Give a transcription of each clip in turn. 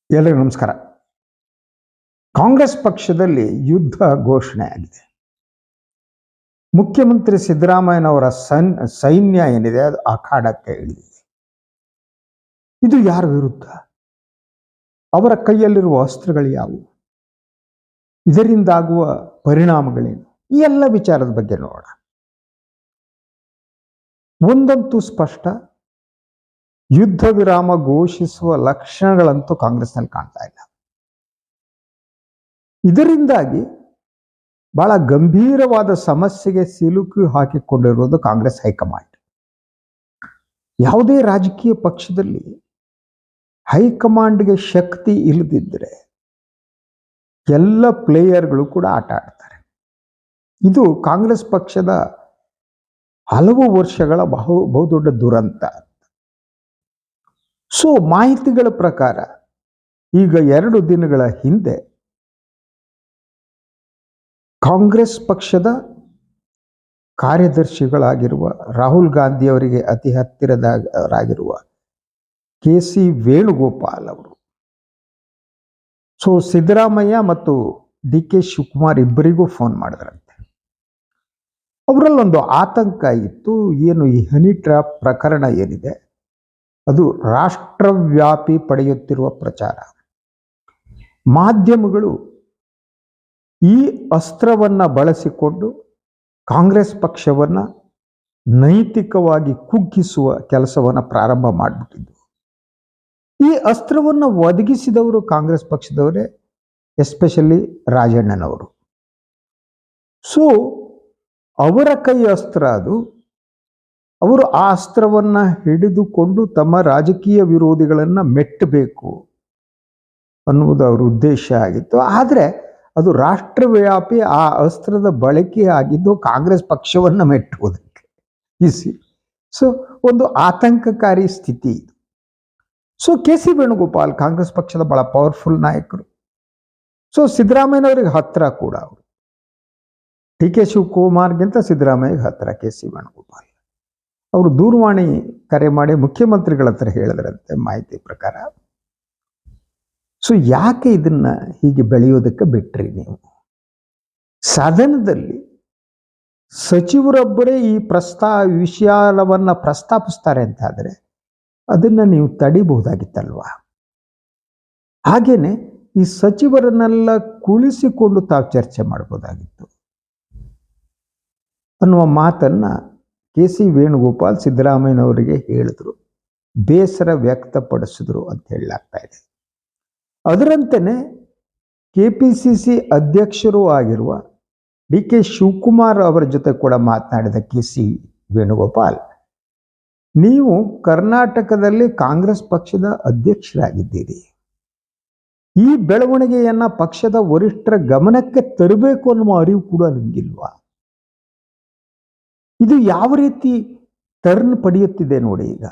ಎಲ್ಲರಿಗೂ ನಮಸ್ಕಾರ. ಕಾಂಗ್ರೆಸ್ ಪಕ್ಷದಲ್ಲಿ ಯುದ್ಧ ಘೋಷಣೆ ಆಗಿದೆ. ಮುಖ್ಯಮಂತ್ರಿ ಸಿದ್ದರಾಮಯ್ಯನವರ ಸೈನ್ಯ ಏನಿದೆ ಅದು ಅಖಾಡಕ್ಕೆ ಇಳಿದಿದೆ. ಇದು ಯಾರ ವಿರುದ್ಧ? ಅವರ ಕೈಯಲ್ಲಿರುವ ಅಸ್ತ್ರಗಳು ಯಾವುವು? ಇದರಿಂದಾಗುವ ಪರಿಣಾಮಗಳೇನು? ಈ ಎಲ್ಲ ವಿಚಾರದ ಬಗ್ಗೆ ನೋಡೋಣ. ಒಂದಂತೂ ಸ್ಪಷ್ಟ, ಯುದ್ಧ ವಿರಾಮ ಘೋಷಿಸುವ ಲಕ್ಷಣಗಳಂತೂ ಕಾಂಗ್ರೆಸ್ನಲ್ಲಿ ಕಾಣ್ತಾ ಇಲ್ಲ. ಇದರಿಂದಾಗಿ ಬಹಳ ಗಂಭೀರವಾದ ಸಮಸ್ಯೆಗೆ ಸಿಲುಕಿ ಹಾಕಿಕೊಂಡಿರುವುದು ಕಾಂಗ್ರೆಸ್ ಹೈಕಮಾಂಡ್. ಯಾವುದೇ ರಾಜಕೀಯ ಪಕ್ಷದಲ್ಲಿ ಹೈಕಮಾಂಡ್ಗೆ ಶಕ್ತಿ ಇಲ್ಲದಿದ್ದರೆ ಎಲ್ಲ ಪ್ಲೇಯರ್ಗಳು ಕೂಡ ಆಟ ಆಡ್ತಾರೆ. ಇದು ಕಾಂಗ್ರೆಸ್ ಪಕ್ಷದ ಹಲವು ವರ್ಷಗಳ ಬಹುದೊಡ್ಡ ದುರಂತ. ಸೊ ಮಾಹಿತಿಗಳ ಪ್ರಕಾರ ಈಗ 2 ದಿನಗಳ ಹಿಂದೆ ಕಾಂಗ್ರೆಸ್ ಪಕ್ಷದ ಕಾರ್ಯದರ್ಶಿಗಳಾಗಿರುವ ರಾಹುಲ್ ಗಾಂಧಿ ಅವರಿಗೆ ಅತಿ ಹತ್ತಿರದವರಾಗಿರುವ ಕೆ.ಸಿ. ವೇಣುಗೋಪಾಲ್ ಅವರು ಸಿದ್ದರಾಮಯ್ಯ ಮತ್ತು ಡಿ.ಕೆ. ಶಿವಕುಮಾರ್ ಇಬ್ಬರಿಗೂ ಫೋನ್ ಮಾಡಿದ್ರಂತೆ. ಅವರಲ್ಲೊಂದು ಆತಂಕ ಇತ್ತು. ಏನು ಈ ಹನಿ ಟ್ರ್ಯಾಪ್ ಪ್ರಕರಣ ಏನಿದೆ ಅದು ರಾಷ್ಟ್ರವ್ಯಾಪಿ ಪಡೆಯುತ್ತಿರುವ ಪ್ರಚಾರ. ಮಾಧ್ಯಮಗಳು ಈ ಅಸ್ತ್ರವನ್ನ ಬಳಸಿಕೊಂಡು ಕಾಂಗ್ರೆಸ್ ಪಕ್ಷವನ್ನ ನೈತಿಕವಾಗಿ ಕುಗ್ಗಿಸುವ ಕೆಲಸವನ್ನ ಪ್ರಾರಂಭ ಮಾಡಿಬಿಟ್ಟಿದ್ದು. ಈ ಅಸ್ತ್ರವನ್ನು ಒದಗಿಸಿದವರು ಕಾಂಗ್ರೆಸ್ ಪಕ್ಷದವರೇ, ಎಸ್ಪೆಷಲಿ ರಾಜಣ್ಣನವರು. ಅವರ ಕೈ ಅಸ್ತ್ರ ಅದು. ಅವರು ಆ ಅಸ್ತ್ರವನ್ನ ಹಿಡಿದುಕೊಂಡು ತಮ್ಮ ರಾಜಕೀಯ ವಿರೋಧಿಗಳನ್ನ ಮೆಟ್ಟಬೇಕು ಅನ್ನುವುದು ಅವರ ಉದ್ದೇಶ ಆಗಿತ್ತು. ಆದರೆ ಅದು ರಾಷ್ಟ್ರವ್ಯಾಪಿ ಆ ಅಸ್ತ್ರದ ಬಳಕೆ ಆಗಿದ್ದು ಕಾಂಗ್ರೆಸ್ ಪಕ್ಷವನ್ನು ಮೆಟ್ಟುವುದಕ್ಕೆ. ಒಂದು ಆತಂಕಕಾರಿ ಸ್ಥಿತಿ ಇದು. ಕೆ.ಸಿ. ವೇಣುಗೋಪಾಲ್ ಕಾಂಗ್ರೆಸ್ ಪಕ್ಷದ ಬಹಳ ಪವರ್ಫುಲ್ ನಾಯಕರು. ಸಿದ್ದರಾಮಯ್ಯನವರಿಗೆ ಹತ್ತಿರ ಕೂಡ ಅವರು. ಡಿ.ಕೆ. ಶಿವಕುಮಾರ್ಗಿಂತ ಸಿದ್ದರಾಮಯ್ಯಗೆ ಹತ್ತಿರ ಕೆ.ಸಿ. ವೇಣುಗೋಪಾಲ್. ಅವರು ದೂರವಾಣಿ ಕರೆ ಮಾಡಿ ಮುಖ್ಯಮಂತ್ರಿಗಳ ಹತ್ರ ಹೇಳಿದ್ರಂತೆ ಮಾಹಿತಿ ಪ್ರಕಾರ. ಯಾಕೆ ಇದನ್ನ ಹೀಗೆ ಬೆಳೆಯೋದಕ್ಕೆ ಬಿಟ್ರಿ ನೀವು? ಸದನದಲ್ಲಿ ಸಚಿವರೊಬ್ಬರೇ ಈ ವಿಷಯವನ್ನ ಪ್ರಸ್ತಾಪಿಸ್ತಾರೆ ಅಂತ ಆದ್ರೆ ಅದನ್ನ ನೀವು ತಡಿಬಹುದಾಗಿತ್ತಲ್ವಾ? ಹಾಗೇನೆ ಈ ಸಚಿವರನ್ನೆಲ್ಲ ಕುಳಿಸಿಕೊಂಡು ತಾವು ಚರ್ಚೆ ಮಾಡಬಹುದಾಗಿತ್ತು ಅನ್ನುವ ಮಾತನ್ನ ಕೆ.ಸಿ. ವೇಣುಗೋಪಾಲ್ ಸಿದ್ದರಾಮಯ್ಯನವರಿಗೆ ಹೇಳಿದ್ರು, ಬೇಸರ ವ್ಯಕ್ತಪಡಿಸಿದ್ರು ಅಂತ ಹೇಳಲಾಗ್ತಾ ಇದೆ. ಅದರಂತೆಯೇ ಕೆಪಿಸಿಸಿ ಅಧ್ಯಕ್ಷರೂ ಆಗಿರುವ ಡಿ.ಕೆ. ಶಿವಕುಮಾರ್ ಅವರ ಜೊತೆ ಕೂಡ ಮಾತನಾಡಿದ ಕೆ.ಸಿ. ವೇಣುಗೋಪಾಲ್, ನೀವು ಕರ್ನಾಟಕದಲ್ಲಿ ಕಾಂಗ್ರೆಸ್ ಪಕ್ಷದ ಅಧ್ಯಕ್ಷರಾಗಿದ್ದೀರಿ. ಈ ಬೆಳವಣಿಗೆಯನ್ನ ಪಕ್ಷದ ವರಿಷ್ಠರ ಗಮನಕ್ಕೆ ತರಬೇಕು ಅನ್ನುವ ಅರಿವು ಕೂಡ ನಿಮಗಿಲ್ವಾ? ಇದು ಯಾವ ರೀತಿ ಟರ್ನ್ ಪಡೆಯುತ್ತಿದೆ ನೋಡಿ. ಈಗ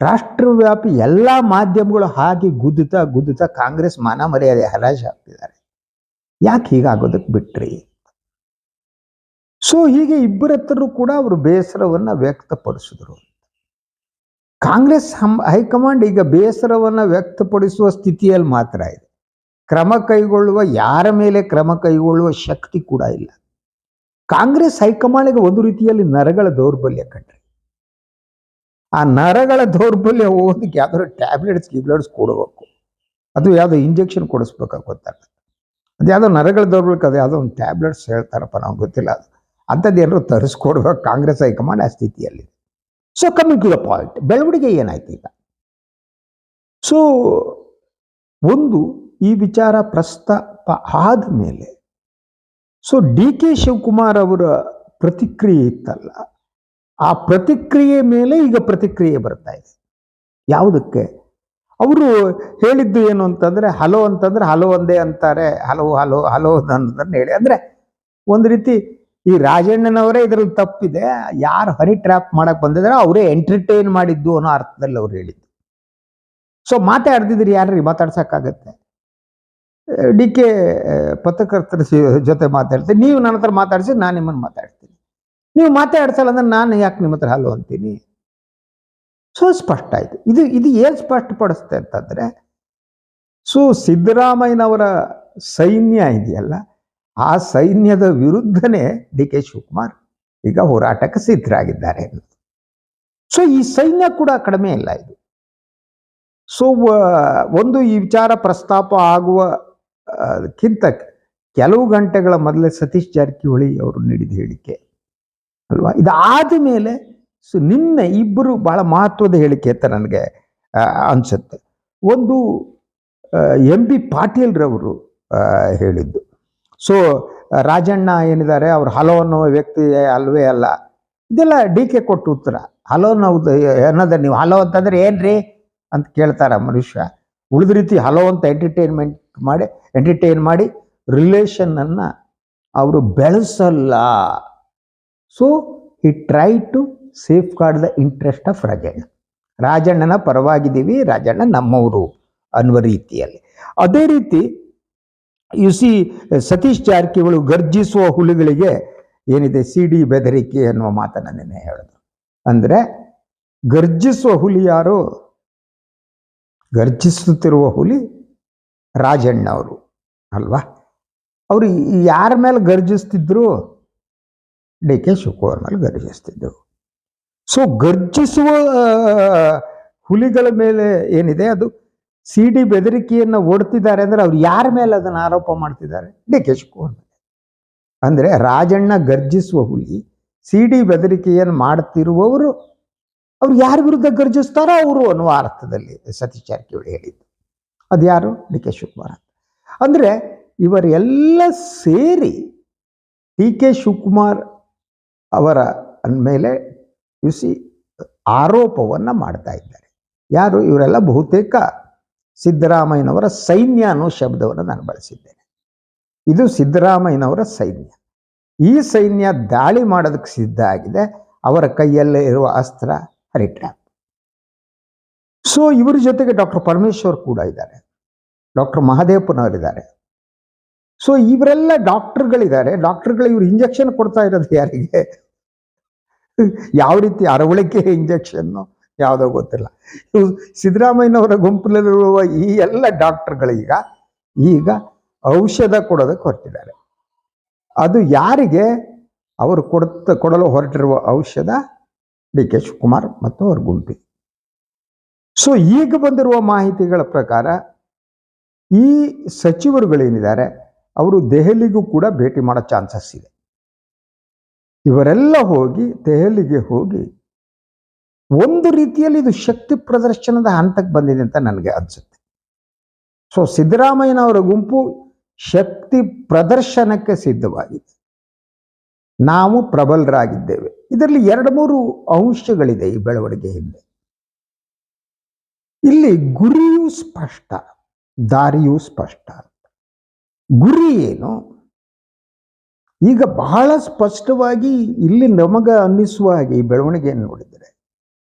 ರಾಷ್ಟ್ರವ್ಯಾಪಿ ಎಲ್ಲ ಮಾಧ್ಯಮಗಳು ಹಾಗೆ ಗುದ್ದುತ್ತಾ ಕಾಂಗ್ರೆಸ್ ಮಾನ ಮರ್ಯಾದೆ ಹರಾಜು ಹಾಕ್ತಿದ್ದಾರೆ. ಯಾಕೆ ಹೀಗಾಗೋದಕ್ಕೆ ಬಿಟ್ರಿ? ಹೀಗೆ ಇಬ್ಬರ ಹತ್ರರೂ ಕೂಡ ಅವರು ಬೇಸರವನ್ನ ವ್ಯಕ್ತಪಡಿಸಿದ್ರು. ಕಾಂಗ್ರೆಸ್ ಹೈಕಮಾಂಡ್ ಈಗ ಬೇಸರವನ್ನ ವ್ಯಕ್ತಪಡಿಸುವ ಸ್ಥಿತಿಯಲ್ಲಿ ಮಾತ್ರ ಇದೆ. ಯಾರ ಮೇಲೆ ಕ್ರಮ ಕೈಗೊಳ್ಳುವ ಶಕ್ತಿ ಕೂಡ ಇಲ್ಲ. ಕಾಂಗ್ರೆಸ್ ಹೈಕಮಾಂಡ್ಗೆ ಒಂದು ರೀತಿಯಲ್ಲಿ ನರಗಳ ದೌರ್ಬಲ್ಯ ಕಂಡ್ರಿ. ಆ ನರಗಳ ದೌರ್ಬಲ್ಯ ಹೋಗೋದಕ್ಕೆ ಯಾವ್ದಾದ್ರು ಟ್ಯಾಬ್ಲೆಟ್ಸ್ ಕೊಡಬೇಕು. ಅದು ಯಾವುದೋ ಇಂಜೆಕ್ಷನ್ ಕೊಡಿಸ್ಬೇಕಾಗ ಗೊತ್ತಾಗ. ಅದು ಯಾವುದೋ ನರಗಳ ದೌರ್ಬಲ್ಯಕ್ಕೆ ಅದು ಯಾವುದೋ ಒಂದು ಟ್ಯಾಬ್ಲೆಟ್ಸ್ ಹೇಳ್ತಾರಪ್ಪ, ನಮ್ಗೆ ಗೊತ್ತಿಲ್ಲ. ಅದು ಅಂಥದ್ದು ಏನಾದ್ರು ತರಿಸ್ಕೊಡ್ಬೇಕು. ಕಾಂಗ್ರೆಸ್ ಹೈಕಮಾಂಡ್ ಆ ಸ್ಥಿತಿಯಲ್ಲಿ. ಕಮಿಂಗ್ ಟು ದ ಪಾಯಿಂಟ್, ಬೆಳವಣಿಗೆ ಏನಾಯ್ತು ಈಗ? ಒಂದು ಈ ವಿಚಾರ ಪ್ರಸ್ತಾಪ ಆದ ಮೇಲೆ ಡಿ.ಕೆ. ಶಿವಕುಮಾರ್ ಅವರ ಪ್ರತಿಕ್ರಿಯೆ ಇತ್ತಲ್ಲ, ಆ ಪ್ರತಿಕ್ರಿಯೆ ಮೇಲೆ ಈಗ ಪ್ರತಿಕ್ರಿಯೆ ಬರ್ತಾ ಇದೆ. ಯಾವುದಕ್ಕೆ? ಅವರು ಹೇಳಿದ್ದು ಏನು ಅಂತಂದ್ರೆ, ಹಲೋ ಅಂತಂದ್ರೆ ಹಲೋ ಒಂದೇ ಅಂತಾರೆ, ಹಲೋ ಹಲೋ ಹಲೋ ಅನ್ನೋದನ್ನ ಹೇಳಿ. ಅಂದ್ರೆ ಒಂದು ರೀತಿ ಈ ರಾಜಣ್ಣನವರೇ ಇದರಲ್ಲಿ ತಪ್ಪಿದೆ, ಯಾರು ಹನಿ ಟ್ರ್ಯಾಪ್ ಮಾಡಕ್ ಬಂದಿದ್ರೆ ಅವರೇ ಎಂಟರ್ಟೈನ್ ಮಾಡಿದ್ದು ಅನ್ನೋ ಅರ್ಥದಲ್ಲಿ ಅವ್ರು ಹೇಳಿದ್ದು. ಮಾತಾಡ್ದಿದ್ರಿ ಯಾರ್ರಿ ಮಾತಾಡ್ಸಕ್ಕಾಗತ್ತೆ? ಡಿ.ಕೆ. ಪತ್ರಕರ್ತರ ಜೊತೆ ಮಾತಾಡ್ತೀನಿ, ನೀವು ನನ್ನ ಹತ್ರ ಮಾತಾಡ್ಸಿ, ನಾನು ನಿಮ್ಮನ್ನು ಮಾತಾಡ್ತೀನಿ. ನೀವು ಮಾತಾಡ್ಸಲ್ಲ ಅಂದ್ರೆ ನಾನು ಯಾಕೆ ನಿಮ್ಮ ಹತ್ರ ಹಲೋ ಅಂತೀನಿ? ಸ್ಪಷ್ಟ ಆಯ್ತು. ಇದು ಏನು ಸ್ಪಷ್ಟಪಡಿಸುತ್ತೆ ಅಂತಂದ್ರೆ, ಸೊ ಸಿದ್ದರಾಮಯ್ಯನವರ ಸೈನ್ಯ ಇದೆಯಲ್ಲ, ಆ ಸೈನ್ಯದ ವಿರುದ್ಧನೇ ಡಿ ಕೆ ಶಿವಕುಮಾರ್ ಈಗ ಹೋರಾಟಕ್ಕೆ ಸಿದ್ಧರಾಗಿದ್ದಾರೆ. ಸೊ ಈ ಸೈನ್ಯ ಕೂಡ ಕಡಿಮೆ ಇಲ್ಲ ಇದು. ಸೊ ಒಂದು ಈ ವಿಚಾರ ಪ್ರಸ್ತಾಪ ಆಗುವಕ್ಕಿಂತ ಕೆಲವು ಗಂಟೆಗಳ ಮೊದಲೇ ಸತೀಶ್ ಜಾರಕಿಹೊಳಿ ಅವರು ನೀಡಿದ ಹೇಳಿಕೆ ಅಲ್ವಾ, ಇದಾದ ಮೇಲೆ ನಿನ್ನೆ ಇಬ್ಬರು ಬಹಳ ಮಹತ್ವದ ಹೇಳಿಕೆ ಅಂತ ನನಗೆ ಅನ್ಸುತ್ತೆ. ಒಂದು MP ಪಾಟೀಲ್ರವರು ಹೇಳಿದ್ದು. ಸೊ ರಾಜಣ್ಣ ಏನಿದ್ದಾರೆ ಅವ್ರು ಹಲೋ ಅನ್ನೋ ವ್ಯಕ್ತಿ ಅಲ್ವೇ ಅಲ್ಲ, ಇದೆಲ್ಲ DK ಕೊಟ್ಟು ಉತ್ತರ. ಹಲೋ ಅನ್ನೋದು ಅನ್ನೋದು, ನೀವು ಹಲೋ ಅಂತಂದ್ರೆ ಏನ್ರಿ ಅಂತ ಕೇಳ್ತಾರ ಮನುಷ್ಯ. ಉಳಿದ ರೀತಿ ಹಲೋ ಅಂತ ಎಂಟರ್ಟೈನ್ ಮಾಡಿ ರಿಲೇಷನ್ ಅನ್ನ ಅವರು ಬೆಳೆಸಲ್ಲ. So he try to safeguard the interest of ರಾಜಣ್ಣನ ಪರವಾಗಿದ್ದೀವಿ, ರಾಜಣ್ಣ ನಮ್ಮವರು ಅನ್ನುವ ರೀತಿಯಲ್ಲಿ. ಅದೇ ರೀತಿ ಸಿ ಸತೀಶ್ ಜಾರಕಿಹೊಳಿ ಗರ್ಜಿಸುವ ಹುಲಿಗಳಿಗೆ ಏನಿದೆ CD ಬೆದರಿಕೆ ಅನ್ನುವ ಮಾತನ್ನ ನೆನ್ನೆ ಹೇಳಿದ್ರು. ಅಂದ್ರೆ ಗರ್ಜಿಸುವ ಹುಲಿ ಯಾರು? ಗರ್ಜಿಸುತ್ತಿರುವ ಹುಲಿ ರಾಜಣ್ಣ ಅವರು ಅಲ್ವಾ. ಅವರು ಯಾರ ಮೇಲೆ ಗರ್ಜಿಸ್ತಿದ್ರು? DK ಶಿವಕುಮಾರ್ ಮೇಲೆ ಗರ್ಜಿಸ್ತಿದ್ರು. ಸೊ ಗರ್ಜಿಸುವ ಹುಲಿಗಳ ಮೇಲೆ ಏನಿದೆ ಅದು CD ಬೆದರಿಕೆಯನ್ನು ಓಡ್ತಿದ್ದಾರೆ ಅಂದ್ರೆ ಅವ್ರು ಯಾರ ಮೇಲೆ ಅದನ್ನು ಆರೋಪ ಮಾಡ್ತಿದ್ದಾರೆ? DK ಶಿವಕುಮಾರ್ ಮೇಲೆ. ಅಂದ್ರೆ ರಾಜಣ್ಣ ಗರ್ಜಿಸುವ ಹುಲಿ, CD ಬೆದರಿಕೆಯನ್ನು ಮಾಡ್ತಿರುವವರು ಅವ್ರು ಯಾರ ವಿರುದ್ಧ ಗರ್ಜಿಸ್ತಾರೋ ಅವರು ಅನ್ನುವ ಅರ್ಥದಲ್ಲಿ ಸತೀಶ್ ಜಾರಕಿಹೊಳಿ ಹೇಳಿದ್ದು. ಅದ್ಯಾರು? DK ಶಿವಕುಮಾರ್. ಅಂದ್ರೆ ಇವರೆಲ್ಲ ಸೇರಿ DK ಶಿವಕುಮಾರ್ ಅವರ ಮೇಲೆ ಆರೋಪವನ್ನ ಮಾಡ್ತಾ ಇದ್ದಾರೆ. ಯಾರು? ಇವರೆಲ್ಲ ಬಹುತೇಕ ಸಿದ್ದರಾಮಯ್ಯನವರ ಸೈನ್ಯ ಅನ್ನೋ ಶಬ್ದವನ್ನು ನಾನು ಬಳಸಿದ್ದೇನೆ. ಇದು ಸಿದ್ದರಾಮಯ್ಯನವರ ಸೈನ್ಯ. ಈ ಸೈನ್ಯ ದಾಳಿ ಮಾಡೋದಕ್ಕೆ ಸಿದ್ಧ ಆಗಿದೆ. ಅವರ ಕೈಯಲ್ಲೇ ಇರುವ ಅಸ್ತ್ರ ಹರಿಟ್ರ್ಯಾಪ್. ಸೊ ಇವರ ಜೊತೆಗೆ ಡಾಕ್ಟರ್ ಪರಮೇಶ್ವರ್ ಕೂಡ ಇದ್ದಾರೆ, ಡಾಕ್ಟರ್ ಮಹದೇವಪ್ಪನವರಿದ್ದಾರೆ. ಸೊ ಇವರೆಲ್ಲ ಡಾಕ್ಟರ್ಗಳಿದ್ದಾರೆ. ಡಾಕ್ಟರ್ಗಳು ಇವರು ಇಂಜೆಕ್ಷನ್ ಕೊಡ್ತಾ ಇರೋದು ಯಾರಿಗೆ? ಯಾವ ರೀತಿ ಅರವಳಿಕೆ ಇಂಜೆಕ್ಷನ್ನು ಯಾವುದೋ ಗೊತ್ತಿಲ್ಲ. ಇವು ಸಿದ್ದರಾಮಯ್ಯನವರ ಗುಂಪಿನಲ್ಲಿರುವ ಈ ಎಲ್ಲ ಡಾಕ್ಟರ್ಗಳೀಗ ಈಗ ಔಷಧ ಕೊಡೋದಕ್ಕೆ ಹೊರಟಿದ್ದಾರೆ. ಅದು ಯಾರಿಗೆ? ಅವರು ಕೊಡಲು ಹೊರಟಿರುವ ಔಷಧ DK ಶಿವಕುಮಾರ್ ಮತ್ತು ಅವ್ರ ಗುಂಪಿ. ಸೊ ಈಗ ಬಂದಿರುವ ಮಾಹಿತಿಗಳ ಪ್ರಕಾರ ಈ ಸಚಿವರುಗಳೇನಿದ್ದಾರೆ ಅವರು ದೆಹಲಿಗೂ ಕೂಡ ಭೇಟಿ ಮಾಡೋ ಚಾನ್ಸಸ್ ಇದೆ. ಇವರೆಲ್ಲ ಹೋಗಿ ದೆಹಲಿಗೆ ಹೋಗಿ ಒಂದು ರೀತಿಯಲ್ಲಿ ಇದು ಶಕ್ತಿ ಪ್ರದರ್ಶನದ ಹಂತಕ್ಕೆ ಬಂದಿದೆ ಅಂತ ನನಗೆ ಅನ್ಸುತ್ತೆ. ಸೊ ಸಿದ್ದರಾಮಯ್ಯನವರ ಗುಂಪು ಶಕ್ತಿ ಪ್ರದರ್ಶನಕ್ಕೆ ಸಿದ್ಧವಾಗಿದೆ. ನಾವು ಪ್ರಬಲರಾಗಿದ್ದೇವೆ. ಇದರಲ್ಲಿ 2-3 ಅಂಶಗಳಿದೆ ಈ ಬೆಳವಣಿಗೆ ಹಿಂದೆ. ಇಲ್ಲಿ ಗುರಿಯೂ ಸ್ಪಷ್ಟ, ದಾರಿಯೂ ಸ್ಪಷ್ಟ. ಗುರಿ ಏನು? ಈಗ ಬಹಳ ಸ್ಪಷ್ಟವಾಗಿ ಇಲ್ಲಿ ನಮಗ ಅನ್ನಿಸುವ ಹಾಗೆ ಈ ಬೆಳವಣಿಗೆಯನ್ನು ನೋಡಿದರೆ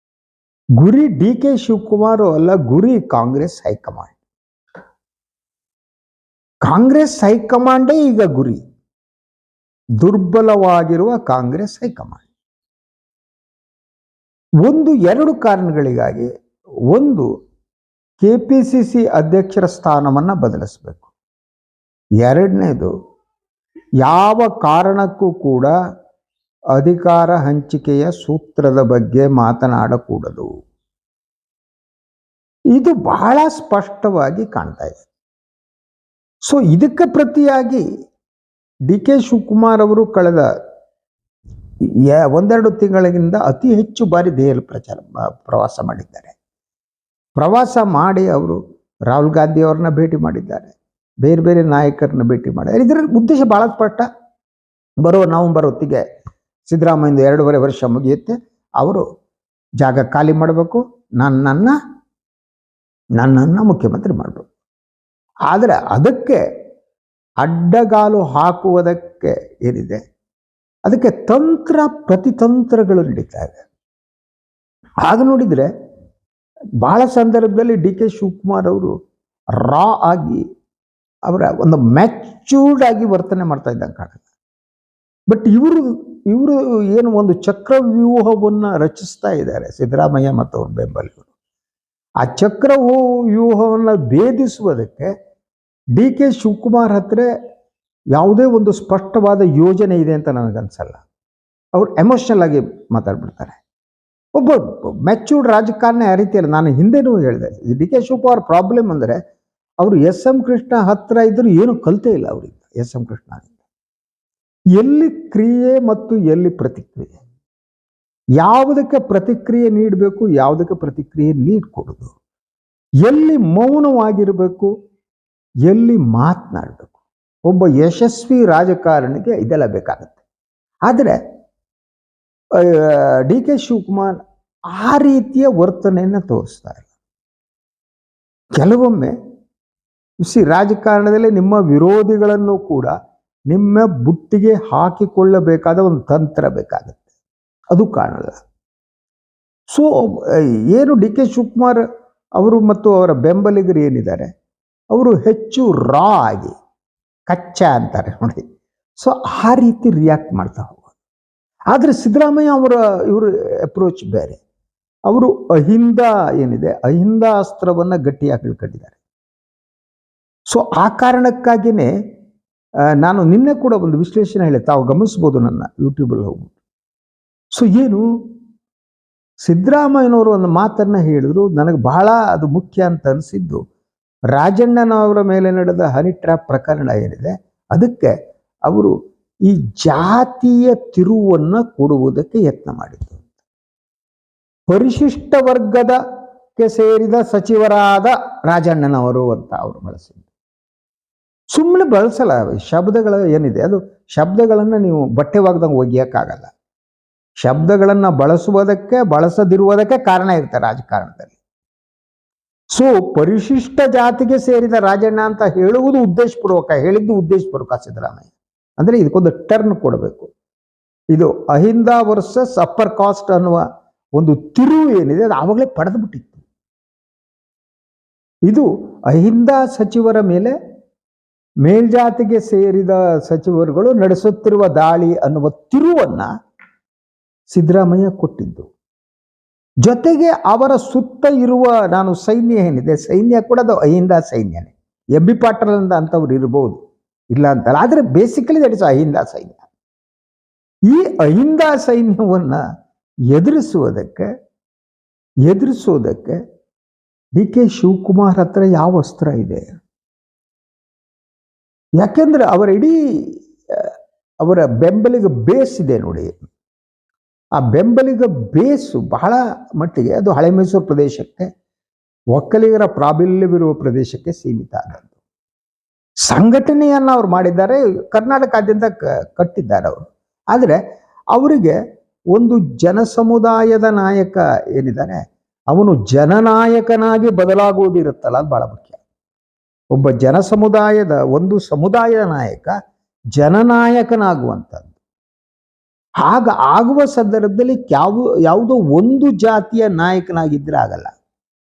ಗುರಿ DK ಶಿವಕುಮಾರ್ ಅಲ್ಲ, ಗುರಿ ಕಾಂಗ್ರೆಸ್ ಹೈಕಮಾಂಡ್. ಕಾಂಗ್ರೆಸ್ ಹೈಕಮಾಂಡೇ ಈಗ ಗುರಿ. ದುರ್ಬಲವಾಗಿರುವ ಕಾಂಗ್ರೆಸ್ ಹೈಕಮಾಂಡ್ 2 ಕಾರಣಗಳಿಗಾಗಿ. ಒಂದು, KPCC ಅಧ್ಯಕ್ಷರ ಸ್ಥಾನವನ್ನು ಬದಲಿಸಬೇಕು. 2ನೇದು, ಯಾವ ಕಾರಣಕ್ಕೂ ಕೂಡ ಅಧಿಕಾರ ಹಂಚಿಕೆಯ ಸೂತ್ರದ ಬಗ್ಗೆ ಮಾತನಾಡಕೂಡದು. ಇದು ಬಹಳ ಸ್ಪಷ್ಟವಾಗಿ ಕಾಣ್ತಾ ಇದೆ. ಸೊ ಇದಕ್ಕೆ ಪ್ರತಿಯಾಗಿ DK ಶಿವಕುಮಾರ್ ಅವರು ಕಳೆದ 1-2 ತಿಂಗಳಿಂದ ಅತಿ ಹೆಚ್ಚು ಬಾರಿ ದೆಹಲಿ ಪ್ರವಾಸ ಮಾಡಿದ್ದಾರೆ. ಪ್ರವಾಸ ಮಾಡಿ ಅವರು ರಾಹುಲ್ ಗಾಂಧಿ ಅವ್ರನ್ನ ಭೇಟಿ ಮಾಡಿದ್ದಾರೆ, ಬೇರೆ ಬೇರೆ ನಾಯಕರನ್ನ ಭೇಟಿ ಮಾಡಿದ್ದಾರೆ. ಇದರ ಉದ್ದೇಶ ಬಹಳ ಸ್ಪಷ್ಟ. ಬರೋ ನವೆಂಬರ್ ಹೊತ್ತಿಗೆ ಸಿದ್ದರಾಮಯ್ಯ 2.5 ವರ್ಷ ಮುಗಿಯುತ್ತೆ. ಅವರು ಜಾಗ ಖಾಲಿ ಮಾಡಬೇಕು, ನನ್ನನ್ನು ಮುಖ್ಯಮಂತ್ರಿ ಮಾಡಬೇಕು. ಆದರೆ ಅದಕ್ಕೆ ಅಡ್ಡಗಾಲು ಹಾಕುವುದಕ್ಕೆ ಏನಿದೆ ಅದಕ್ಕೆ ಪ್ರತಿತಂತ್ರಗಳು ನಡೀತಾ ಇದೆ. ಆಗ ನೋಡಿದರೆ ಬಹಳ ಸಂದರ್ಭದಲ್ಲಿ DK ಶಿವಕುಮಾರ್ ಅವರು ರಾ ಆಗಿ ಅವರ ಒಂದು ಮ್ಯಾಚ್ಯೂರ್ಡ್ ಆಗಿ ವರ್ತನೆ ಮಾಡ್ತಾ ಇದ್ದಂಗೆ ಕಾಣಲ್ಲ. ಬಟ್ ಇವರು ಏನು ಒಂದು ಚಕ್ರವ್ಯೂಹವನ್ನು ರಚಿಸ್ತಾ ಇದ್ದಾರೆ ಸಿದ್ದರಾಮಯ್ಯ ಮತ್ತು ಅವ್ರ ಬೆಂಬಲಿಗರು. ಆ ಚಕ್ರ ವ್ಯೂಹವನ್ನು ಭೇದಿಸುವುದಕ್ಕೆ ಡಿ ಕೆ ಶಿವಕುಮಾರ್ ಹತ್ರ ಯಾವುದೇ ಒಂದು ಸ್ಪಷ್ಟವಾದ ಯೋಜನೆ ಇದೆ ಅಂತ ನನಗನ್ಸಲ್ಲ. ಅವ್ರು ಎಮೋಷ್ನಲ್ ಆಗಿ ಮಾತಾಡ್ಬಿಡ್ತಾರೆ. ಒಬ್ಬ ಮೆಚ್ಯೂರ್ಡ್ ರಾಜಕಾರಣ ಆ ರೀತಿಯಲ್ಲಿ ನಾನು ಹಿಂದೆನೂ ಹೇಳಿದೆ, ಡಿ ಕೆ ಶಿವಕುಮಾರ್ ಪ್ರಾಬ್ಲಮ್ ಅಂದರೆ ಅವರು ಎಸ್ ಎಂ ಕೃಷ್ಣ ಹತ್ರ ಇದ್ದರೂ ಏನು ಕಲಿತೇ ಇಲ್ಲ ಅವರಿಂದ. ಎಸ್ ಎಂ ಕೃಷ್ಣ ಎಲ್ಲಿ ಕ್ರಿಯೆ ಮತ್ತು ಎಲ್ಲಿ ಪ್ರತಿಕ್ರಿಯೆ, ಯಾವುದಕ್ಕೆ ಪ್ರತಿಕ್ರಿಯೆ ನೀಡಬೇಕು, ಯಾವುದಕ್ಕೆ ಪ್ರತಿಕ್ರಿಯೆ ನೀಡಿಕೊಡೋದು, ಎಲ್ಲಿ ಮೌನವಾಗಿರಬೇಕು, ಎಲ್ಲಿ ಮಾತನಾಡಬೇಕು. ಒಬ್ಬ ಯಶಸ್ವಿ ರಾಜಕಾರಣಿಗೆ ಇದೆಲ್ಲ ಬೇಕಾಗುತ್ತೆ. ಆದರೆ ಡಿ ಕೆ ಶಿವಕುಮಾರ್ ಆ ರೀತಿಯ ವರ್ತನೆಯನ್ನು ತೋರಿಸ್ತಾ ಇಲ್ಲ. ಕೆಲವೊಮ್ಮೆ ರಾಜಕಾರಣದಲ್ಲಿ ನಿಮ್ಮ ವಿರೋಧಿಗಳನ್ನು ಕೂಡ ನಿಮ್ಮ ಬುಟ್ಟಿಗೆ ಹಾಕಿಕೊಳ್ಳಬೇಕಾದ ಒಂದು ತಂತ್ರ ಬೇಕಾಗುತ್ತೆ, ಅದು ಕಾಣಲ್ಲ. ಸೊ ಏನು ಡಿ ಕೆ ಶಿವಕುಮಾರ್ ಅವರು ಮತ್ತು ಅವರ ಬೆಂಬಲಿಗರು ಏನಿದ್ದಾರೆ, ಅವರು ಹೆಚ್ಚು ರಾ ಆಗಿ ಕಚ್ಚಾ ಅಂತಾರೆ ನೋಡಿ, ಸೊ ಆ ರೀತಿ ರಿಯಾಕ್ಟ್ ಮಾಡ್ತಾ ಹೋಗೋದು. ಆದರೆ ಸಿದ್ದರಾಮಯ್ಯ ಇವರು ಅಪ್ರೋಚ್ ಬೇರೆ. ಅವರು ಅಹಿಂದ ಏನಿದೆ, ಅಹಿಂದ ಅಸ್ತ್ರವನ್ನು ಗಟ್ಟಿಯಾಗಿ ಹಿಡ್ಕೊಂಡಿದ್ದಾರೆ. ಸೊ ಆ ಕಾರಣಕ್ಕಾಗಿಯೇ ನಾನು ನಿನ್ನೆ ಕೂಡ ಒಂದು ವಿಶ್ಲೇಷಣೆ ಹೇಳಿ, ತಾವು ಗಮನಿಸ್ಬೋದು ನನ್ನ ಯೂಟ್ಯೂಬಲ್ಲಿ ಹೋಗ್ಬಿಟ್ಟು. ಸೊ ಏನು ಸಿದ್ದರಾಮಯ್ಯನವರು ಒಂದು ಮಾತನ್ನು ಹೇಳಿದ್ರು, ನನಗೆ ಬಹಳ ಅದು ಮುಖ್ಯ ಅಂತ ಅನಿಸಿದ್ದು, ರಾಜಣ್ಣನವರ ಮೇಲೆ ನಡೆದ ಹನಿ ಟ್ರ್ಯಾಪ್ ಪ್ರಕರಣ ಏನಿದೆ, ಅದಕ್ಕೆ ಅವರು ಈ ಜಾತಿಯ ತಿರುವನ್ನು ಕೊಡುವುದಕ್ಕೆ ಯತ್ನ ಮಾಡಿದ್ದು. ಪರಿಶಿಷ್ಟ ವರ್ಗದಕ್ಕೆ ಸೇರಿದ ಸಚಿವರಾದ ರಾಜಣ್ಣನವರು ಅಂತ ಅವರು ಬಳಸಿದ್ದು. ಸುಮ್ಮನೆ ಬಳಸಲ್ಲ ಶಬ್ದಗಳ ಏನಿದೆ, ಅದು ಶಬ್ದಗಳನ್ನು ನೀವು ಬಟ್ಟೆ ಒಗ್ದಂಗೆ ಒಗೆಯೋಕ್ಕಾಗಲ್ಲ. ಶಬ್ದಗಳನ್ನು ಬಳಸದಿರುವುದಕ್ಕೆ ಕಾರಣ ಇರುತ್ತೆ ರಾಜಕಾರಣದಲ್ಲಿ. ಸೊ ಪರಿಶಿಷ್ಟ ಜಾತಿಗೆ ಸೇರಿದ ರಾಜಣ್ಣ ಅಂತ ಹೇಳುವುದು ಉದ್ದೇಶಪೂರ್ವಕ, ಹೇಳಿದ್ದು ಉದ್ದೇಶಪೂರ್ವಕ ಸಿದ್ದರಾಮಯ್ಯ. ಅಂದರೆ ಇದಕ್ಕೊಂದು ಟರ್ನ್ ಕೊಡಬೇಕು. ಇದು ಅಹಿಂದ ವರ್ಸಸ್ ಅಪ್ಪರ್ ಕಾಸ್ಟ್ ಅನ್ನುವ ಒಂದು ತಿರುವು ಏನಿದೆ, ಅದು ಆವಾಗಲೇ ಪಡೆದು ಬಿಟ್ಟಿತ್ತು. ಇದು ಅಹಿಂದ ಸಚಿವರ ಮೇಲೆ ಮೇಲ್ಜಾತಿಗೆ ಸೇರಿದ ಸಚಿವರುಗಳು ನಡೆಸುತ್ತಿರುವ ದಾಳಿ ಅನ್ನುವ ತಿರುವನ್ನ ಸಿದ್ದರಾಮಯ್ಯ ಕೊಟ್ಟಿದ್ದು. ಜೊತೆಗೆ ಅವರ ಸುತ್ತ ಇರುವ ಸೈನ್ಯ ಏನಿದೆ, ಸೈನ್ಯ ಕೂಡ ಅದು ಅಹಿಂದ ಸೈನ್ಯನೇ. ಎಂ ಬಿ ಪಾಟೀಲ್ ಅಂತವ್ರು ಇರ್ಬೋದು, ಇಲ್ಲ ಅಂತಲ್ಲ, ಆದರೆ ಬೇಸಿಕಲಿ ದಟ್ ಇಸ್ ಅಹಿಂದ ಸೈನ್ಯ. ಈ ಅಹಿಂದ ಸೈನ್ಯವನ್ನ ಎದುರಿಸೋದಕ್ಕೆ ಡಿ ಕೆ ಶಿವಕುಮಾರ್ ಹತ್ರ ಯಾವ ಅಸ್ತ್ರ ಇದೆ? ಯಾಕೆಂದ್ರೆ ಅವರ ಬೆಂಬಲಿಗ ಬೇಸ್ ಇದೆ ನೋಡಿ. ಆ ಬೆಂಬಲಿಗ ಬೇಸು ಬಹಳ ಮಟ್ಟಿಗೆ ಅದು ಹಳೆ ಮೈಸೂರು ಪ್ರದೇಶಕ್ಕೆ, ಒಕ್ಕಲಿಗರ ಪ್ರಾಬಲ್ಯವಿರುವ ಪ್ರದೇಶಕ್ಕೆ ಸೀಮಿತ ಆದದ್ದು. ಸಂಘಟನೆಯನ್ನು ಅವ್ರು ಮಾಡಿದ್ದಾರೆ, ಕರ್ನಾಟಕಾದ್ಯಂತ ಕಟ್ಟಿದ್ದಾರೆ ಅವರು. ಆದರೆ ಅವರಿಗೆ ಒಂದು ಜನಸಮುದಾಯದ ನಾಯಕ ಏನಿದ್ದಾನೆ, ಅವನು ಜನನಾಯಕನಾಗಿ ಬದಲಾಗುವುದಿರುತ್ತಲ್ಲ, ಅದು ಬಹಳ ಮುಖ್ಯ. ಒಬ್ಬ ಒಂದು ಸಮುದಾಯದ ನಾಯಕ ಜನನಾಯಕನಾಗುವಂಥದ್ದು. ಆಗುವ ಸಂದರ್ಭದಲ್ಲಿ ಯಾವುದೋ ಒಂದು ಜಾತಿಯ ನಾಯಕನಾಗಿದ್ದರೆ ಆಗಲ್ಲ.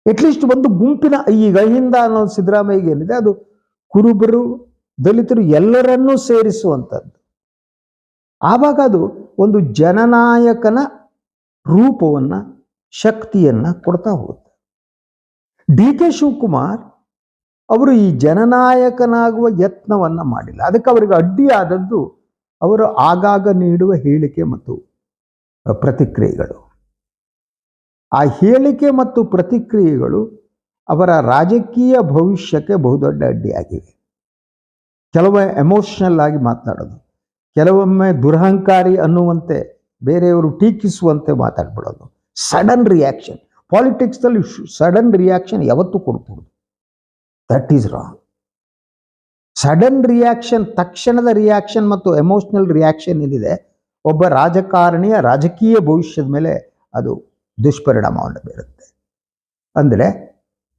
ಅಟ್ಲೀಸ್ಟ್ ಒಂದು ಗುಂಪಿನ, ಈಗ ಅಹಿಂದ ಅನ್ನೋ ಸಿದ್ದರಾಮಯ್ಯ ಏನಿದೆ, ಅದು ಕುರುಬರು, ದಲಿತರು ಎಲ್ಲರನ್ನೂ ಸೇರಿಸುವಂಥದ್ದು. ಆವಾಗ ಅದು ಒಂದು ಜನನಾಯಕನ ರೂಪವನ್ನು, ಶಕ್ತಿಯನ್ನು ಕೊಡ್ತಾ ಹೋಗುತ್ತೆ. ಡಿ ಕೆ ಶಿವಕುಮಾರ್ ಅವರು ಈ ಜನನಾಯಕನಾಗುವ ಯತ್ನವನ್ನು ಮಾಡಿಲ್ಲ. ಅದಕ್ಕೆ ಅವರಿಗೆ ಅಡ್ಡಿಯಾದದ್ದು ಅವರು ಆಗಾಗ ನೀಡುವ ಹೇಳಿಕೆ ಮತ್ತು ಪ್ರತಿಕ್ರಿಯೆಗಳು. ಆ ಹೇಳಿಕೆ ಮತ್ತು ಪ್ರತಿಕ್ರಿಯೆಗಳು ಅವರ ರಾಜಕೀಯ ಭವಿಷ್ಯಕ್ಕೆ ಬಹುದೊಡ್ಡ ಅಡ್ಡಿಯಾಗಿವೆ. ಕೆಲವೊಮ್ಮೆ ಎಮೋಷನಲ್ ಆಗಿ ಮಾತನಾಡೋದು, ಕೆಲವೊಮ್ಮೆ ದುರಹಂಕಾರಿ ಅನ್ನುವಂತೆ ಬೇರೆಯವರು ಟೀಕಿಸುವಂತೆ ಮಾತಾಡ್ಬಿಡೋದು, ಸಡನ್ ರಿಯಾಕ್ಷನ್. ಪಾಲಿಟಿಕ್ಸ್ನಲ್ಲಿ ಸಡನ್ ರಿಯಾಕ್ಷನ್ ಯಾವತ್ತೂ ಕೊಡ್ಬೋದು, that is wrong. Sudden reaction, ತಕ್ಷಣದ ರಿಯಾಕ್ಷನ್ ಮತ್ತು ಎಮೋಷನಲ್ ರಿಯಾಕ್ಷನ್ ಏನಿದೆ, ಒಬ್ಬ ರಾಜಕಾರಣಿಯ ರಾಜಕೀಯ ಭವಿಷ್ಯದ ಮೇಲೆ ಅದು ದುಷ್ಪರಿಣಾಮವನ್ನು ಬೀರುತ್ತೆ. ಅಂದರೆ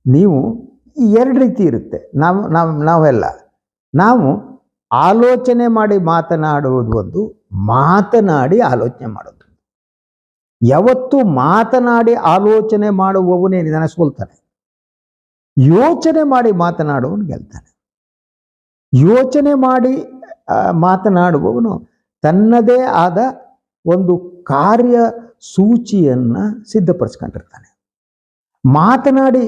ನೀವು ಎರಡು ರೀತಿ ಇರುತ್ತೆ. ನಾವು ಆಲೋಚನೆ ಮಾಡಿ ಮಾತನಾಡುವುದು ಒಂದು, ಮಾತನಾಡಿ ಆಲೋಚನೆ ಮಾಡೋದು. ಯಾವತ್ತು ಮಾತನಾಡಿ ಆಲೋಚನೆ ಮಾಡುವವನೇನಿದ್ದಾನೆ ಸೋಲ್ತಾನೆ. ಯೋಚನೆ ಮಾಡಿ ಮಾತನಾಡುವವನು ಗೆಲ್ತಾನೆ. ಯೋಚನೆ ಮಾಡಿ ಮಾತನಾಡುವವನು ತನ್ನದೇ ಆದ ಒಂದು ಕಾರ್ಯ ಸೂಚಿಯನ್ನು ಸಿದ್ಧಪಡಿಸ್ಕೊಂಡಿರ್ತಾನೆ. ಮಾತನಾಡಿ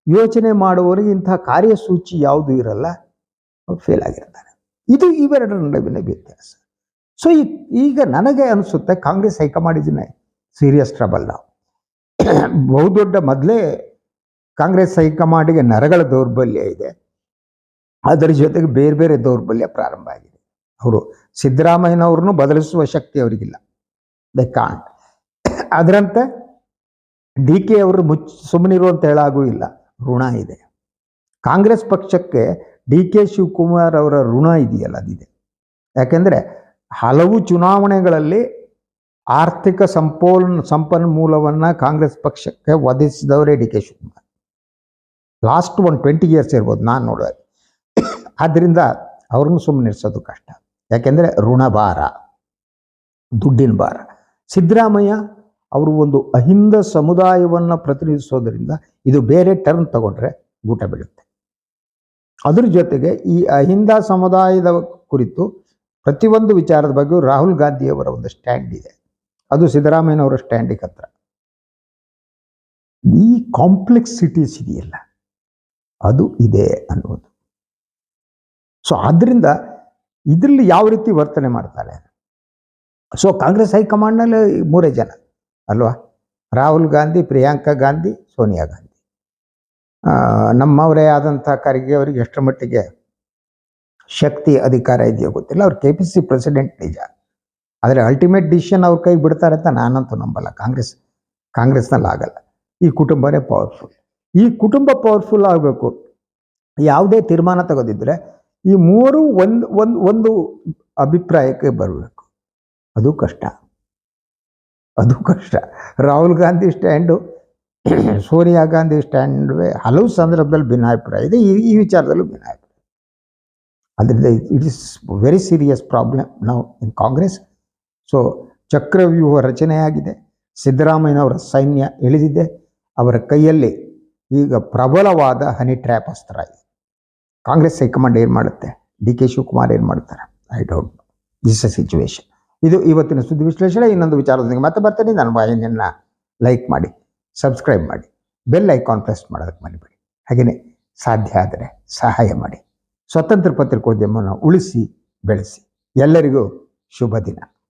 ಯೋಚನೆ ಮಾಡುವವರಿಗೆ ಇಂತಹ ಕಾರ್ಯಸೂಚಿ ಯಾವುದು ಇರಲ್ಲ, ಅವ್ರು ಫೇಲ್ ಆಗಿರ್ತಾರೆ. ಇದು ಇವೆರಡರ ನಡುವಿನ ವ್ಯತ್ಯಾಸ. ಸೊ ಈಗ ನನಗೆ ಅನಿಸುತ್ತೆ ಕಾಂಗ್ರೆಸ್ ಹೈಕಮಾಂಡ್ ಇದನ್ನೇ ಸೀರಿಯಸ್ ಟ್ರಬಲ್. ನಾವು ಬಹುದೊಡ್ಡ ಮೊದಲೇ ಕಾಂಗ್ರೆಸ್ ಹೈಕಮಾಂಡಿಗೆ ನರಗಳ ದೌರ್ಬಲ್ಯ ಇದೆ, ಅದರ ಜೊತೆಗೆ ಬೇರೆ ಬೇರೆ ದೌರ್ಬಲ್ಯ ಪ್ರಾರಂಭ ಆಗಿದೆ. ಅವರು ಸಿದ್ದರಾಮಯ್ಯನವ್ರನ್ನು ಬದಲಿಸುವ ಶಕ್ತಿ ಅವರಿಗಿಲ್ಲ, ದೇ ಕಾಂಟ್. ಅದರಂತೆ ಡಿ ಕೆ ಅವರು ಸುಮ್ಮನಿರು ಅಂತ ಹೇಳಾಗೂ ಇಲ್ಲ, ಋಣ ಇದೆ. ಕಾಂಗ್ರೆಸ್ ಪಕ್ಷಕ್ಕೆ ಡಿ ಕೆ ಶಿವಕುಮಾರ್ ಅವರ ಋಣ ಇದೆಯಲ್ಲ, ಅದಿದೆ. ಯಾಕೆಂದರೆ ಹಲವು ಚುನಾವಣೆಗಳಲ್ಲಿ ಆರ್ಥಿಕ ಸಂಪನ್ಮೂಲವನ್ನು ಕಾಂಗ್ರೆಸ್ ಪಕ್ಷಕ್ಕೆ ಒದಗಿಸಿದವರೇ D K Shivakumar. Last 20 years ಇರ್ಬೋದು ನಾನು ನೋಡೋದು. ಆದ್ದರಿಂದ ಅವ್ರನ್ನ ಸುಮ್ಮನಿರಿಸೋದು ಕಷ್ಟ, ಯಾಕೆಂದರೆ ಋಣಭಾರ, ದುಡ್ಡಿನ ಭಾರ. ಸಿದ್ದರಾಮಯ್ಯ ಅವರು ಒಂದು ಅಹಿಂದ ಸಮುದಾಯವನ್ನು ಪ್ರತಿನಿಧಿಸೋದ್ರಿಂದ ಇದು ಬೇರೆ ಟರ್ನ್ ತಗೊಂಡ್ರೆ ಗೂಟ ಬೀಳುತ್ತೆ. ಅದ್ರ ಜೊತೆಗೆ ಈ ಅಹಿಂದ ಸಮುದಾಯದ ಕುರಿತು ಪ್ರತಿಯೊಂದು ವಿಚಾರದ ಬಗ್ಗೆ ರಾಹುಲ್ ಗಾಂಧಿಯವರ ಒಂದು ಸ್ಟ್ಯಾಂಡ್ ಇದೆ, ಅದು ಸಿದ್ದರಾಮಯ್ಯನವರ ಸ್ಟ್ಯಾಂಡಿಗೆ ಹತ್ರ. ಈ ಕಾಂಪ್ಲೆಕ್ಸಿಟೀಸ್ ಇದೆಯಲ್ಲ, ಅದು ಇದೆ ಅನ್ನೋದು. ಸೊ ಆದ್ದರಿಂದ ಇದರಲ್ಲಿ ಯಾವ ರೀತಿ ವರ್ತನೆ ಮಾಡ್ತಾರೆ. ಸೊ ಕಾಂಗ್ರೆಸ್ ಹೈಕಮಾಂಡ್ನಲ್ಲಿ 3 ಜನ ಅಲ್ವಾ, ರಾಹುಲ್ ಗಾಂಧಿ, ಪ್ರಿಯಾಂಕಾ ಗಾಂಧಿ, ಸೋನಿಯಾ ಗಾಂಧಿ. ನಮ್ಮವರೇ ಆದಂಥ ಖರ್ಗೆ ಅವರಿಗೆ ಎಷ್ಟರ ಮಟ್ಟಿಗೆ ಶಕ್ತಿ ಅಧಿಕಾರ ಇದೆಯೋ ಗೊತ್ತಿಲ್ಲ. ಅವ್ರು KPCC ಪ್ರೆಸಿಡೆಂಟ್ ನಿಜ, ಆದರೆ ಅಲ್ಟಿಮೇಟ್ ಡಿಸಿಷನ್ ಅವ್ರ ಕೈಗೆ ಬಿಡ್ತಾರೆ ಅಂತ ನಾನಂತೂ ನಂಬಲ್ಲ. ಕಾಂಗ್ರೆಸ್ನಲ್ಲಿ ಆಗಲ್ಲ. ಈ ಕುಟುಂಬನೇ ಪವರ್ಫುಲ್. ಈ ಕುಟುಂಬ ಪವರ್ಫುಲ್ ಆಗಬೇಕು, ಯಾವುದೇ ತೀರ್ಮಾನ ತೆಗೆದಿದ್ರೆ ಈ ಮೂರು ಒಂದು ಅಭಿಪ್ರಾಯಕ್ಕೆ ಬರಬೇಕು. ಅದು ಕಷ್ಟ. ರಾಹುಲ್ ಗಾಂಧಿ ಸ್ಟ್ಯಾಂಡು, ಸೋನಿಯಾ ಗಾಂಧಿ ಸ್ಟ್ಯಾಂಡ್ವೇ ಹಲವು ಸಂದರ್ಭದಲ್ಲಿ ಭಿನ್ನಾಭಿಪ್ರಾಯ ಇದೆ, ಈ ವಿಚಾರದಲ್ಲೂ ಭಿನ್ನಾಭಿಪ್ರಾಯ. ಅದರಿಂದ it is very serious problem ನಾವು ಇನ್ ಕಾಂಗ್ರೆಸ್. ಸೊ ಚಕ್ರವ್ಯೂಹ ರಚನೆಯಾಗಿದೆ, ಸಿದ್ದರಾಮಯ್ಯನವರ ಸೈನ್ಯ ಇಳಿದಿದೆ, ಅವರ ಕೈಯಲ್ಲಿ ಈಗ ಪ್ರಬಲವಾದ ಹನಿ ಟ್ರ್ಯಾಪ್ ಅಸ್ತ್ರ ಇದೆ. ಕಾಂಗ್ರೆಸ್ ಹೈಕಮಾಂಡ್ ಏನು ಮಾಡುತ್ತೆ, ಡಿ ಕೆ ಶಿವಕುಮಾರ್ ಏನು ಮಾಡ್ತಾರೆ, I don't know. This A situation. ಇದು ಇವತ್ತಿನ ಸುದ್ದಿ ವಿಶ್ಲೇಷಣೆ. ಇನ್ನೊಂದು ವಿಚಾರದೊಂದಿಗೆ ಮತ್ತೆ ಬರ್ತೀನಿ. ನನ್ನ ವಾಹಿನಿಯನ್ನು ಲೈಕ್ ಮಾಡಿ, ಸಬ್ಸ್ಕ್ರೈಬ್ ಮಾಡಿ, ಬೆಲ್ ಐಕಾನ್ ಪ್ರೆಸ್ ಮಾಡೋದಕ್ಕೆ ಮರಿಬೇಡಿ. ಹಾಗೆಯೇ ಸಾಧ್ಯ ಆದರೆ ಸಹಾಯ ಮಾಡಿ. ಸ್ವತಂತ್ರ ಪತ್ರಿಕೋದ್ಯಮವನ್ನು ಉಳಿಸಿ ಬೆಳೆಸಿ. ಎಲ್ಲರಿಗೂ ಶುಭ ದಿನ.